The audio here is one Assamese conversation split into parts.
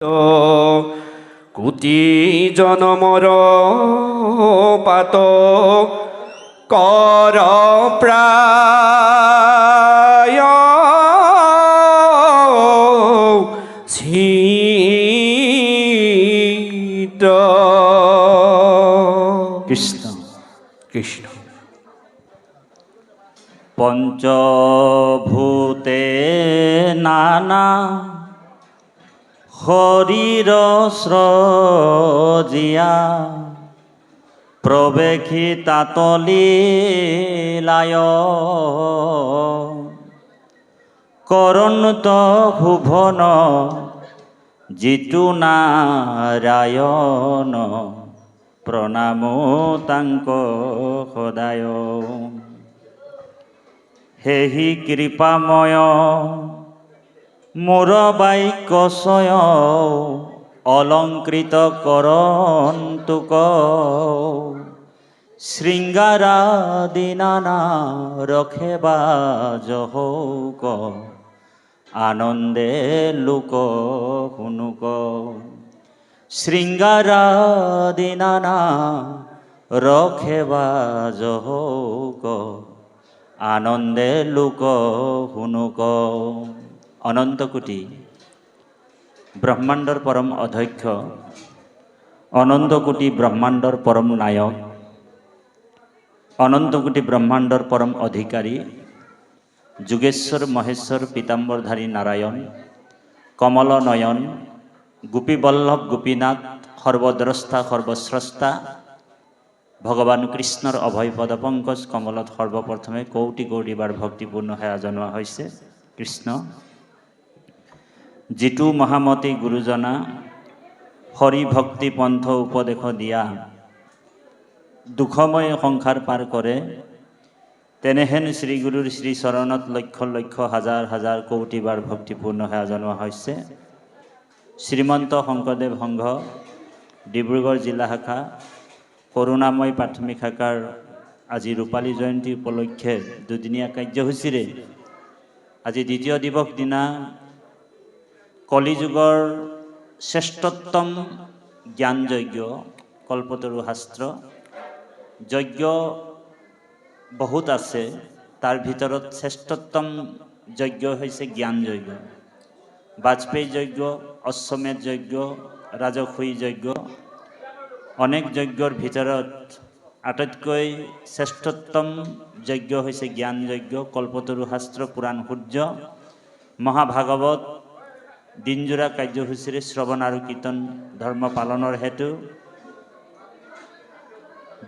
কোটি জনমৰ পাত কৰ প্ৰায় চিত। কৃষ্ণ কৃষ্ণ। পঞ্চভূতে নানা শৰীৰ স্ৰজিয়া প্ৰৱেশী তাতলীলায় কৰণত শুভন জিতু নাৰায়ণ প্ৰণামো তাংক সদায়। হেহি কৃপাময় মোৰ বাক্যচয় অলংকৃত কৰন্তোক শৃংগাৰাদি নানা ৰখেবা জহৌক আনন্দে লোক শুনুক। শৃংগাৰাদি নানা ৰখেবা জহৌক আনন্দে লোক শুনুক। অনন্ত কোটি ব্ৰহ্মাণ্ডৰ পৰম অধ্যক্ষ, অনন্ত কোটি ব্ৰহ্মাণ্ডৰ পৰম নায়ক, অনন্ত কোটি ব্ৰহ্মাণ্ডৰ পৰম অধিকাৰী যোগেশ্বৰ মহেশ্বৰ পীতাম্বৰধাৰী নাৰায়ণ কমল নয়ন গোপীবল্লভ গোপীনাথ সৰ্বদ্ৰষ্টা সৰ্বস্ৰষ্টা ভগৱান কৃষ্ণৰ অভয় পদ পংকজ কমলত সৰ্বপ্ৰথমে কৌটি কৌটিবাৰ ভক্তিপূৰ্ণ সেৱা জনোৱা হৈছে। কৃষ্ণ যিটো মহামতী গুৰুজনা হৰি ভক্তি পন্থ উপদেশ দিয়া দুখময় সংসাৰ পাৰ কৰে, তেনেহেন শ্ৰীগুৰুৰ শ্ৰীচৰণত লক্ষ লক্ষ হাজাৰ হাজাৰ কৌটিবাৰ ভক্তিপূৰ্ণ সেৱা জনোৱা হৈছে। শ্ৰীমন্ত শংকৰদেৱ সংঘ ডিব্ৰুগড় জিলা শাখা কৰুণাময় প্ৰাথমিক শাখাৰ আজি ৰূপালী জয়ন্তী উপলক্ষে দুদিনীয়া কাৰ্যসূচীৰে আজি দ্বিতীয় দিৱস দিনা কলিযুগৰ শ্ৰেষ্ঠতম জ্ঞান যজ্ঞ কল্পতৰু শাস্ত্ৰ যজ্ঞ বহুত আছে, তাৰ ভিতৰত শ্ৰেষ্ঠতম যজ্ঞ হৈছে জ্ঞান যজ্ঞ। বাজপেয়ী যজ্ঞ, অশ্বমেধ যজ্ঞ, ৰাজসুই যজ্ঞ, অনেক যজ্ঞৰ ভিতৰত আটাইতকৈ শ্ৰেষ্ঠতম যজ্ঞ হৈছে জ্ঞান যজ্ঞ। কল্পতৰু শাস্ত্ৰ পুৰাণ সূৰ্য মহাভাগৱত দিনজোৰা কাৰ্যসূচীৰে শ্ৰৱণ আৰু কীৰ্তন ধৰ্ম পালনৰ হেতু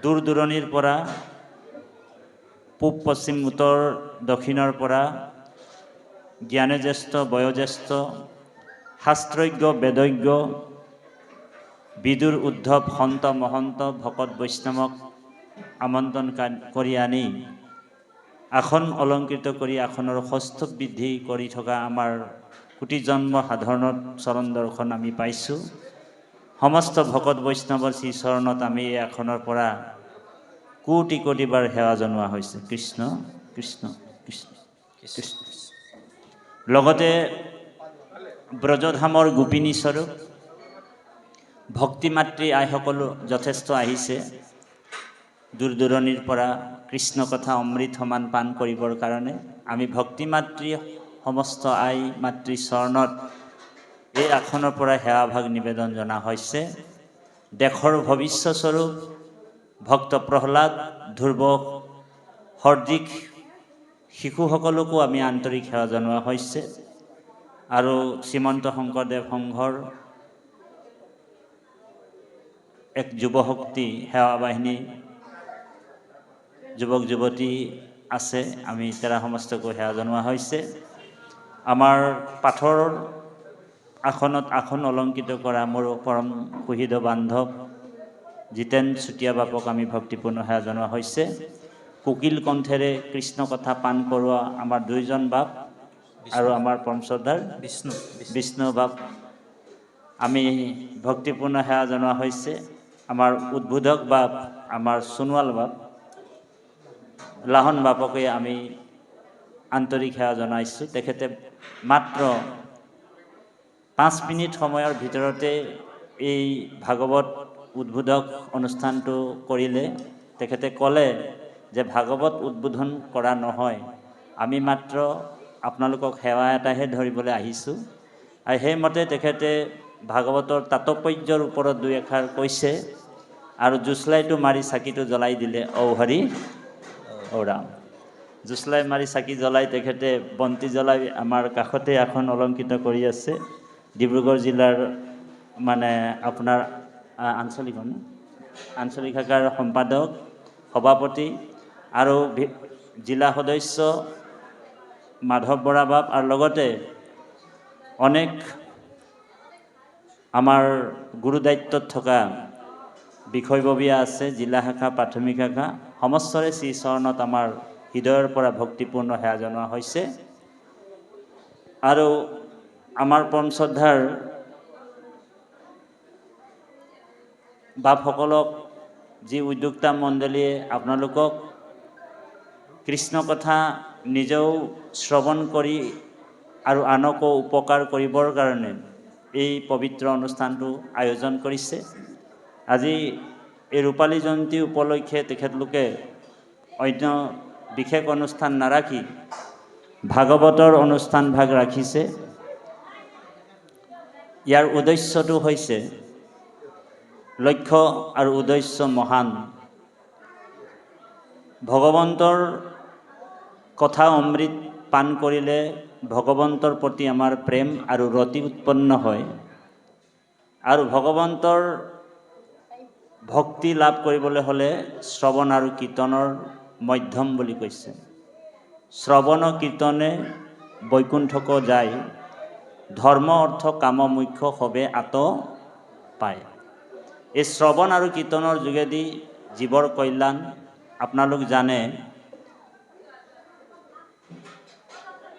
দূৰ দূৰণিৰ পৰা পূব পশ্চিম উত্তৰ দক্ষিণৰ পৰা জ্ঞানজ্যেষ্ঠ বয়োজ্যেষ্ঠ শাস্ত্ৰজ্ঞ বেদজ্ঞ বিদুৰ উদ্ধৱ সন্ত মহন্ত ভকত বৈষ্ণৱক আমন্ত্ৰণ কৰি আনি আসন অলংকৃত কৰি আসনৰ সৌষ্ঠৱ বৃদ্ধি কৰি থকা আমাৰ কোটি জন্ম সাধাৰণত চৰণ দৰ্শন আমি পাইছোঁ। সমস্ত ভকত বৈষ্ণৱৰ শ্ৰীচৰণত আমি এই আসনৰ পৰা কোটি কোটিবাৰ সেৱা জনোৱা হৈছে। কৃষ্ণ কৃষ্ণ কৃষ্ণ কৃষ্ণ। লগতে ব্ৰজধামৰ গোপিনী স্বৰূপ ভক্তি মাতৃ আইসকলো যথেষ্ট আহিছে দূৰ দূৰণিৰ পৰা কৃষ্ণ কথা অমৃত সমান পান কৰিবৰ কাৰণে। আমি ভক্তি মাতৃ সমস্ত আই মাতৃ চৰণত এই আসনৰ পৰা সেৱাভাগ নিবেদন জনা হৈছে। দেশৰ ভৱিষ্যস্বৰূপ ভক্ত প্ৰহ্লাদ ধ্ৰুৱ হৰ্দিক শিশুসকলকো আমি আন্তৰিক সেৱা জনোৱা হৈছে। আৰু শ্ৰীমন্ত শংকৰদেৱ সংঘৰ এক যুৱশক্তি সেৱা বাহিনী যুৱক যুৱতী আছে, আমি তেৰা সমস্তকো সেৱা জনোৱা হৈছে। আমাৰ পাঠৰ আসনত আসন অলংকৃত কৰা মোৰ পৰম সুহৃদ বান্ধৱ জিতেন চুতীয়া বাপক আমি ভক্তিপূৰ্ণ সেৱা জনোৱা হৈছে। কোকিল কণ্ঠেৰে কৃষ্ণ কথা পান কৰোৱা আমাৰ দুইজন বাপ আৰু আমাৰ পৰম শ্ৰদ্ধাৰ বিষ্ণু বাপ আমি ভক্তিপূৰ্ণ সেৱা জনোৱা হৈছে। আমাৰ উদ্বোধক বাপ আমাৰ সোণোৱাল বাপ লাহন বাপকে আমি আন্তৰিক সেৱা জনাইছোঁ। তেখেতে মাত্ৰ 5 মিনিট সময়ৰ ভিতৰতে এই ভাগৱত উদ্বোধক অনুষ্ঠানটো কৰিলে। তেখেতে ক'লে যে ভাগৱত উদ্বোধন কৰা নহয়, আমি মাত্ৰ আপোনালোকক সেৱা এটাহে ধৰিবলৈ আহিছোঁ। আৰু সেইমতে তেখেতে ভাগৱতৰ তাৎপৰ্যৰ ওপৰত দুই এষাৰ কৈছে আৰু জুচলাইটো মাৰি চাকিটো জ্বলাই দিলে। ঔ হৰি ঔ ৰাম। জুচলাই মাৰি চাকি জ্বলাই তেখেতে বন্তি জ্বলাই আমাৰ কাষতে আসন অলংকৃত কৰি আছে। ডিব্ৰুগড় জিলাৰ মানে আপোনাৰ আঞ্চলিক শাখাৰ সম্পাদক, সভাপতি আৰু জিলা সদস্য মাধৱ বৰা বাপ, আৰু লগতে অনেক আমাৰ গুৰু দায়িত্বত থকা বিষয়ববীয়া আছে, জিলা শাখা, প্ৰাথমিক শাখা, সমস্তৰে শ্ৰীচৰণত আমাৰ হৃদয়ৰ পৰা ভক্তিপূৰ্ণ সেৱা জনোৱা হৈছে। আৰু আমাৰ পৰম শ্ৰদ্ধাৰ বাপসকলক, যি উদ্যোক্তা মণ্ডলীয়ে আপোনালোকক কৃষ্ণ কথা নিজেও শ্ৰৱণ কৰি আৰু আনকো উপকাৰ কৰিবৰ কাৰণে এই পবিত্ৰ অনুষ্ঠানটো আয়োজন কৰিছে। আজি এই ৰূপালী জয়ন্তী উপলক্ষে তেখেতলোকে অন্য বিশেষ অনুষ্ঠান নাৰাখি ভাগৱতৰ অনুষ্ঠান ভাগ ৰাখিছে। ইয়াৰ উদ্দেশ্যটো হৈছে লক্ষ্য আৰু উদ্দেশ্য মহান। ভগৱন্তৰ কথা অমৃত পান কৰিলে ভগৱন্তৰ প্ৰতি আমাৰ প্ৰেম আৰু ৰতি উৎপন্ন হয়, আৰু ভগৱন্তৰ ভক্তি লাভ কৰিবলৈ হ'লে শ্ৰৱণ আৰু কীৰ্তনৰ মধ্যম বুলি কৈছে। শ্ৰৱণ কীৰ্তনে বৈকুণ্ঠক যায়, ধৰ্ম অৰ্থ কাম মুখ্য সবে আত পায়। এই শ্ৰৱণ আৰু কীৰ্তনৰ যোগেদি জীৱৰ কল্যাণ। আপোনালোক জানে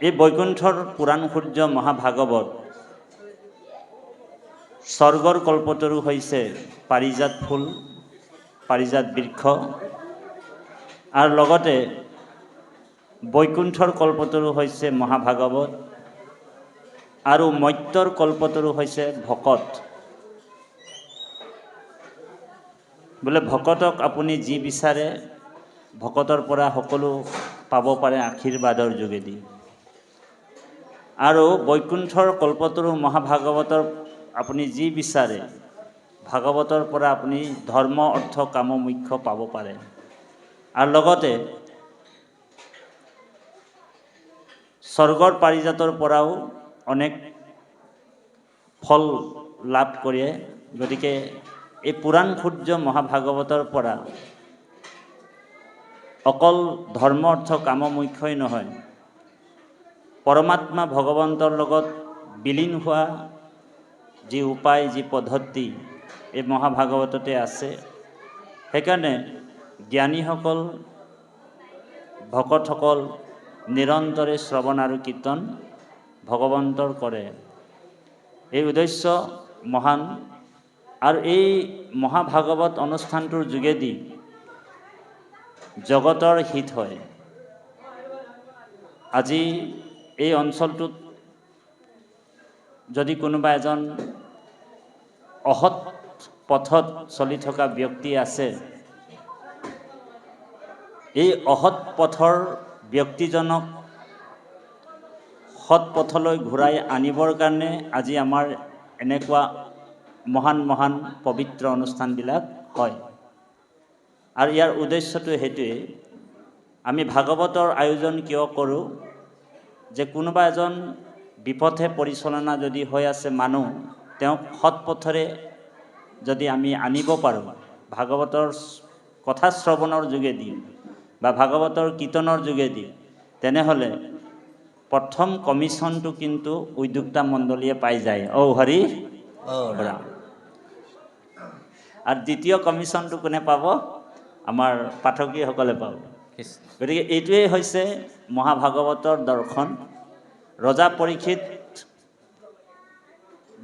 এই বৈকুণ্ঠৰ পুৰাণ সূৰ্য মহাভাগৱত স্বৰ্গৰ কল্পতৰু হৈছে পাৰিজাত ফুল, পাৰিজাত বৃক্ষ, আৰু লগতে বৈকুণ্ঠৰ কল্পতৰু হৈছে মহাভাগৱত, আৰু মৰ্ত্যৰ কল্পতৰু হৈছে ভকত। বোলে ভকতক আপুনি যি বিচাৰে ভকতৰ পৰা সকলো পাব পাৰে আশীৰ্বাদৰ যোগেদি। আৰু বৈকুণ্ঠৰ কল্পতৰু মহাভাগৱতৰ আপুনি যি বিচাৰে ভাগৱতৰ পৰা আপুনি ধৰ্ম অৰ্থ কাম মুখ্য পাব পাৰে। আৰু লগতে স্বৰ্গৰ পাৰিজাতৰ পৰাও অনেক ফল লাভ কৰে। গতিকে এই পুৰাণ সূৰ্য মহাভাগৱতৰ পৰা অকল ধৰ্ম অৰ্থ কাম মুখ্যই নহয়, পৰমাত্মা ভগৱন্তৰ লগত বিলীন হোৱা যি উপায়, যি পদ্ধতি এই মহাভাগৱততে আছে। সেইকাৰণে জ্ঞানীসকল, ভকতসকল নিৰন্তৰে শ্ৰৱণ আৰু কীৰ্তন ভগৱন্তৰ কৰে। এই উদ্দেশ্য মহান। আৰু এই মহাভাগৱত অনুষ্ঠানটোৰ যোগেদি জগতৰ হিত হয়। আজি এই অঞ্চলটোত যদি কোনোবা এজন অসৎ পথত চলি থকা ব্যক্তি আছে, এই অসৎ পথৰ ব্যক্তিজনক সৎ পথলৈ ঘূৰাই আনিবৰ কাৰণে আজি আমাৰ এনেকুৱা মহান মহান পবিত্ৰ অনুষ্ঠানবিলাক হয়। আৰু ইয়াৰ উদ্দেশ্যটো সেইটোৱে, আমি ভাগৱতৰ আয়োজন কিয় কৰোঁ, যে কোনোবা এজন বিপথে পৰিচালনা যদি হৈ আছে মানুহ, তেওঁক সৎ পথেৰে যদি আমি আনিব পাৰোঁ ভাগৱতৰ কথা শ্ৰৱণৰ যোগেদি বা ভাগৱতৰ কীৰ্তনৰ যোগেদি, তেনেহ'লে প্ৰথম কমিশ্যনটো কিন্তু উদ্যোক্তা মণ্ডলীয়ে পাই যায়। ঔ হৰি ৰাম। আৰু দ্বিতীয় কমিশ্যনটো কোনে পাব? আমাৰ পাঠকীসকলে পাব। গতিকে এইটোৱেই হৈছে মহাভাগৱতৰ দৰ্শন। ৰজা পৰীক্ষিত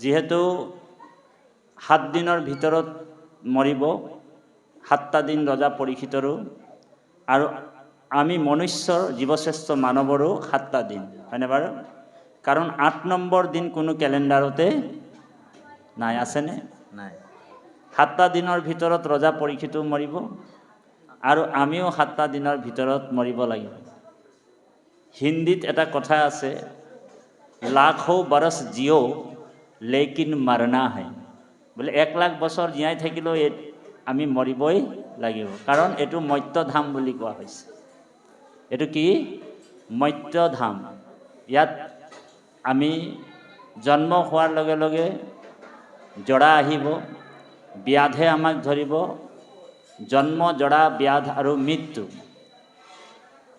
যিহেতু 7 দিনৰ ভিতৰত মৰিব, 7টা দিন ৰজা পৰীক্ষিতৰো, আৰু আমি মনুষ্যৰ জীৱশ্ৰেষ্ঠ মানৱৰো 7টা দিন, হয়নে বাৰু? কাৰণ 8 নম্বৰ দিন কোনো কেলেণ্ডাৰতে নাই, আছেনে? নাই। 7টা দিনৰ ভিতৰত ৰজা পৰীক্ষিতো মৰিব আৰু আমিও 7টা দিনৰ ভিতৰত মৰিব লাগিব। হিন্দীত এটা কথা আছে, লাখো বৰছ জিও লেকিন মৰনা হে, বোলে 1 লাখ বছৰ জীয়াই থাকিলেও আমি মৰিবই লাগিব, কাৰণ এইটো মৰ্ত্যধাম বুলি কোৱা হৈছে। এইটো কি? মৰ্ত্যধাম। ইয়াত আমি জন্ম হোৱাৰ লগে লগে জৰা আহিব, ব্যাধে আমাক ধৰিব, জন্ম জৰা ব্যাধ আৰু মৃত্যু।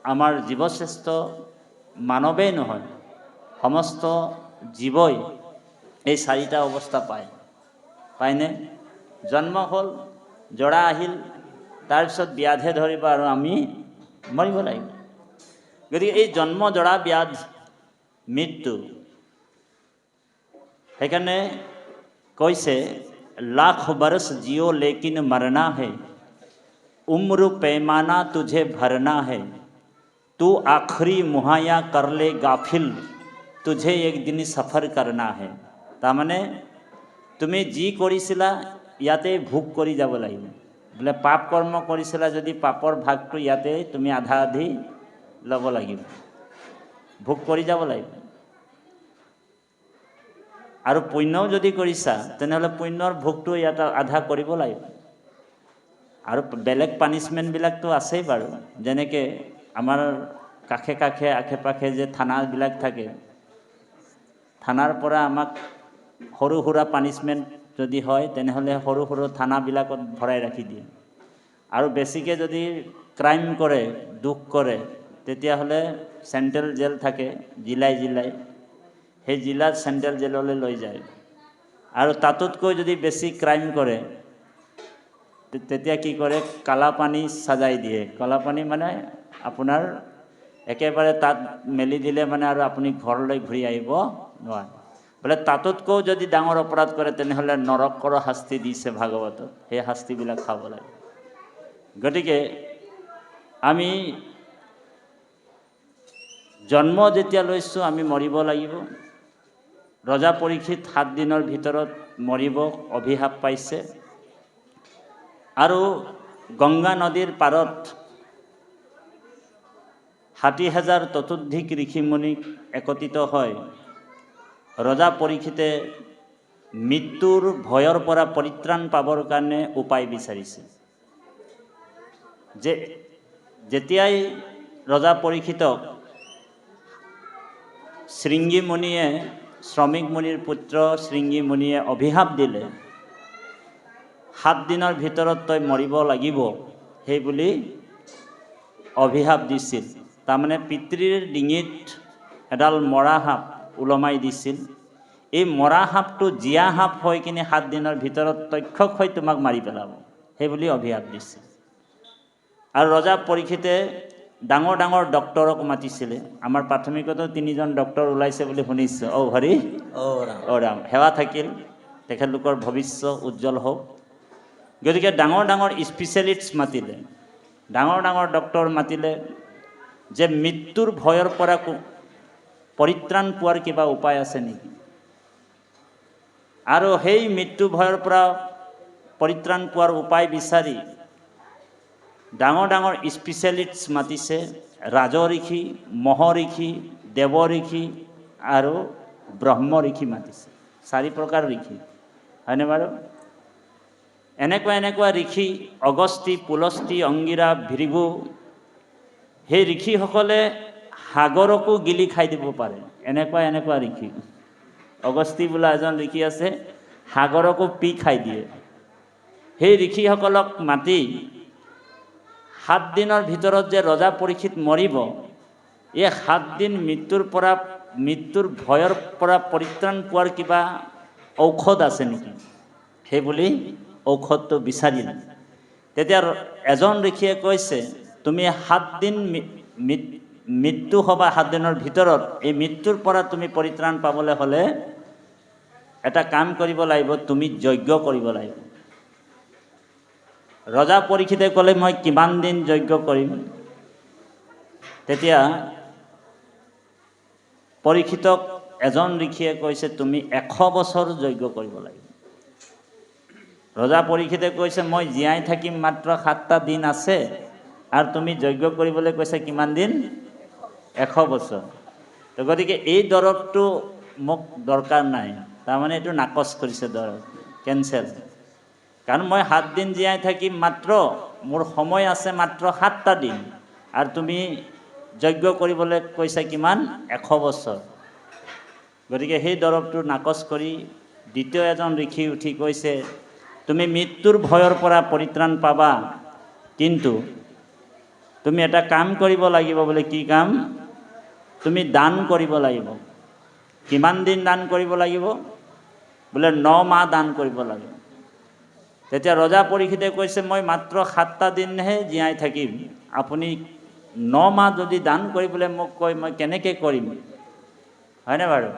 আমাৰ জীৱশ্ৰেষ্ঠ মানৱেই নহয়, সমস্ত জীৱই এই 4টা অৱস্থা পায়নে? জন্ম হ'ল, জৰা আহিল, তাৰপিছত ব্যাধে ধৰিব আৰু আমি মৰিব লাগিব। গতিকে এই জন্ম জৰা ব্যাধ মৃত্যু, সেইকাৰণে কৈছে লাখ বৰছ জিও লেকিন মৰনা হে, उम्र पैमाना तुझे भरना है, तू आखरी मुहैया कर ले गाफिल, तुझे एक दिन सफर करना है। তাৰমানে তুমি যি কৰিছিলা ইয়াতে ভোগ কৰি যাব লাগিব। বোলে পাপ কৰ্ম কৰিছিলা যদি পাপৰ ভাগটো ইয়াতে তুমি আধা আধি ল'ব লাগিব, ভোগ কৰি যাব লাগিব। আৰু পুণ্যও যদি কৰিছা তেনেহ'লে পুণ্যৰ ভোগটো ইয়াত আধা কৰিব লাগিব। আৰু বেলেগ পানিছমেণ্টবিলাকতো আছেই বাৰু, যেনেকৈ আমাৰ কাষে কাষে আশে পাশে যে থানাবিলাক থাকে, থানাৰ পৰা আমাক সৰু সুৰা পানিছমেণ্ট যদি হয় তেনেহ'লে সৰু সৰু থানাবিলাকত ভৰাই ৰাখি দিয়ে। আৰু বেছিকৈ যদি ক্ৰাইম কৰে, দুখ কৰে, তেতিয়াহ'লে চেণ্ট্ৰেল জেল থাকে জিলাই জিলাই, সেই জিলাত চেণ্ট্ৰেল জেললৈ লৈ যায়। আৰু তাতোতকৈ যদি বেছি ক্ৰাইম কৰে তেতিয়া কি কৰে, কালাপানী সাজাই দিয়ে। কালাপানী মানে আপোনাৰ একেবাৰে তাত মেলি দিলে মানে আৰু আপুনি ঘৰলৈ ঘূৰি আহিব নোৱাৰে। বোলে তাতোতকৈ যদি ডাঙৰ অপৰাধ কৰে তেনেহ'লে নৰকৰ শাস্তি দিছে ভাগৱতত, সেই শাস্তিবিলাক খাব লাগে। গতিকে আমি জন্ম যেতিয়া লৈছোঁ আমি মৰিব লাগিব। ৰজা পৰীক্ষিত 7 দিনৰ ভিতৰত মৰিব অভিশাপ পাইছে। আৰু গংগা নদীৰ পাৰত 60,000 ততোধিক ঋষিমুনি একত্ৰিত হয় ৰজা পৰীক্ষিতে মৃত্যুৰ ভয়ৰ পৰা পৰিত্ৰাণ পাবৰ কাৰণে উপায় বিচাৰিছে। যেতিয়াই ৰজা পৰীক্ষিতক শৃংগী মুনিয়ে, শ্ৰমিক মুনিৰ পুত্ৰ শৃংগী মুনিয়ে অভিশাপ দিলে, 7 দিনৰ ভিতৰত তই মৰিব লাগিব, সেই বুলি অভিশাপ দিছিল। তাৰমানে পিতৃৰ ডিঙিত এডাল মৰা সাপ ওলমাই দিছিল। এই মৰা সাপটো জীয়া সাপ হৈ কিনে 7 দিনৰ ভিতৰত তক্ষক হৈ তোমাক মাৰি পেলাব, সেই বুলি অভিশাপ দিছিল। আৰু ৰজা পৰীক্ষিতে ডাঙৰ ডাঙৰ ডক্টৰক মাতিছিলে। আমাৰ প্ৰাথমিকতো 3জন ডক্টৰ ওলাইছে বুলি শুনিছোঁ। হৰি ৰাম, সেৱা থাকিল, তেখেতলোকৰ ভৱিষ্যত উজ্জ্বল হওক। গতিকে ডাঙৰ ডাঙৰ স্পেচিয়েলিষ্ট মাতিলে, ডাঙৰ ডাঙৰ ডক্টৰ মাতিলে যে মৃত্যুৰ ভয়ৰ পৰা পৰিত্ৰাণ পোৱাৰ কিবা উপায় আছে নেকি। আৰু সেই মৃত্যু ভয়ৰ পৰা পৰিত্ৰাণ পোৱাৰ উপায় বিচাৰি ডাঙৰ ডাঙৰ স্পেচিয়েলিষ্ট মাতিছে। ৰাজ ঋষি, মহ ঋষি, দেৱ ঋষি আৰু ব্ৰহ্ম ঋষি মাতিছে। 4 প্ৰকাৰ ঋষি, হয়নে বাৰু? এনেকুৱা ঋষি অগস্তি, পুলস্তি, অংগিৰা, ভৃগু, সেই ঋষিসকলে সাগৰকো গিলি খাই দিব পাৰে। এনেকুৱা ঋষি। অগস্তি বোলা এজন ঋষি আছে, সাগৰকো পি খাই দিয়ে। সেই ঋষিসকলক মাতি 7 দিনৰ ভিতৰত যে ৰজা পৰীক্ষিত মৰিব, এই 7 দিন মৃত্যুৰ ভয়ৰ পৰা পৰিত্ৰাণ পোৱাৰ কিবা ঔষধ আছে নেকি, সেই বুলি ঔষধটো বিচাৰিলে। তেতিয়া এজন ঋষিয়ে কৈছে, তুমি 7 দিন মৃত্যু হ'বা 7 দিনৰ ভিতৰত। এই মৃত্যুৰ পৰা তুমি পৰিত্ৰাণ পাবলৈ হ'লে এটা কাম কৰিব লাগিব, তুমি যজ্ঞ কৰিব লাগিব। ৰজা পৰীক্ষিতে ক'লে, মই কিমান দিন যজ্ঞ কৰিম? তেতিয়া পৰীক্ষিতক এজন ঋষিয়ে কৈছে তুমি 100 বছৰ যজ্ঞ কৰিব লাগিব। ৰজা পৰীক্ষিতে কৈছে মই জীয়াই থাকিম মাত্ৰ 7টা দিন আছে আৰু তুমি যজ্ঞ কৰিবলৈ কৈছে কিমান দিন? 100 বছৰ। তো গতিকে এই দৰৱটো মোক দৰকাৰ নাই, তাৰমানে এইটো নাকচ কৰিছে দৰৱ, কেঞ্চেল। কাৰণ মই 7 দিন জীয়াই থাকিম মাত্ৰ, মোৰ সময় আছে মাত্ৰ 7টা দিন, আৰু তুমি যজ্ঞ কৰিবলৈ কৈছা কিমান? 100 বছৰ। গতিকে সেই দৰৱটো নাকচ কৰি দ্বিতীয় এজন ঋষি উঠি কৈছে তুমি মৃত্যুৰ ভয়ৰ পৰা পৰিত্ৰাণ পাবা, কিন্তু তুমি এটা কাম কৰিব লাগিব। বোলে কি কাম? তুমি দান কৰিব লাগিব। কিমান দিন দান কৰিব লাগিব? বোলে 9 মাহ দান কৰিব লাগিব। তেতিয়া ৰজা পৰীক্ষিতে কৈছে মই মাত্ৰ 7টা দিনহে জীয়াই থাকিম, আপুনি 9 মাহ যদি দান কৰিবলৈ মোক কয় মই কেনেকৈ কৰিম? হয়নে বাৰু?